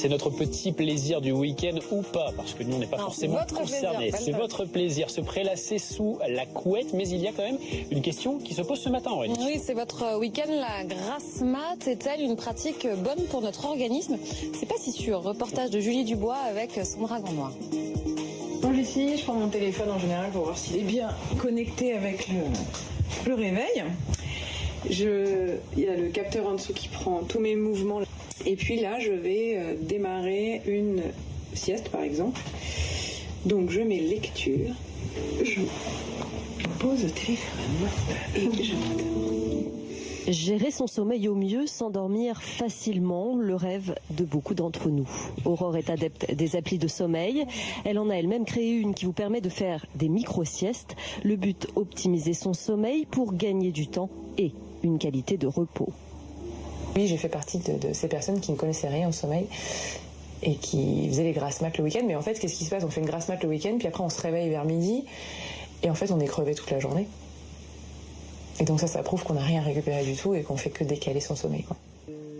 C'est notre petit plaisir du week-end ou pas, parce que nous on n'est pas forcément concernés. C'est votre plaisir, se prélasser sous la couette, mais il y a quand même une question qui se pose ce matin, Aurélie. Oui, c'est votre week-end, la grasse mat est-elle une pratique bonne pour notre organisme? C'est pas si sûr. Reportage de Julie Dubois avec Sandra Gandoin. Quand j'essaye, je prends mon téléphone en général pour voir s'il est bien connecté avec le réveil. Il y a le capteur en dessous qui prend tous mes mouvements. Et puis là, je vais démarrer une sieste, par exemple. Donc, je mets lecture. Je pose le téléphone et je note. Gérer son sommeil au mieux, s'endormir facilement, le rêve de beaucoup d'entre nous. Aurore est adepte des applis de sommeil. Elle en a elle-même créé une qui vous permet de faire des micro-siestes. Le but, optimiser son sommeil pour gagner du temps et une qualité de repos. Oui, j'ai fait partie de ces personnes qui ne connaissaient rien au sommeil et qui faisaient les grasses mat le week-end. Mais en fait, qu'est-ce qui se passe? On fait une grasse mat le week-end, puis après on se réveille vers midi et en fait on est crevé toute la journée. Et donc ça prouve qu'on n'a rien récupéré du tout et qu'on fait que décaler son sommeil, quoi.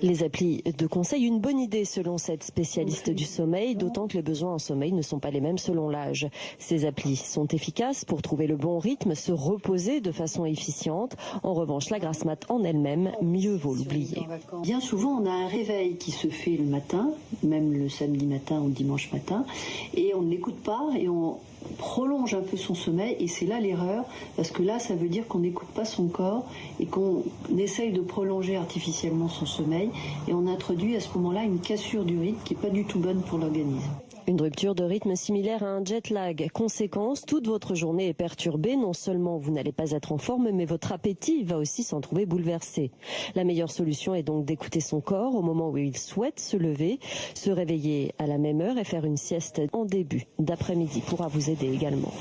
Les applis de conseil, une bonne idée selon cette spécialiste du sommeil, d'autant que les besoins en sommeil ne sont pas les mêmes selon l'âge. Ces applis sont efficaces pour trouver le bon rythme, se reposer de façon efficiente. En revanche, la grasse mat en elle-même, mieux vaut l'oublier. Bien souvent, on a un réveil qui se fait le matin, même le samedi matin ou le dimanche matin, et on ne l'écoute pas et on prolonge un peu son sommeil, et c'est là l'erreur, parce que là ça veut dire qu'on n'écoute pas son corps et qu'on essaye de prolonger artificiellement son sommeil, et on introduit à ce moment-là une cassure du rythme qui n'est pas du tout bonne pour l'organisme. Une rupture de rythme similaire à un jet lag. Conséquence, toute votre journée est perturbée. Non seulement vous n'allez pas être en forme, mais votre appétit va aussi s'en trouver bouleversé. La meilleure solution est donc d'écouter son corps au moment où il souhaite se lever, se réveiller à la même heure et faire une sieste en début d'après-midi pourra vous aider également.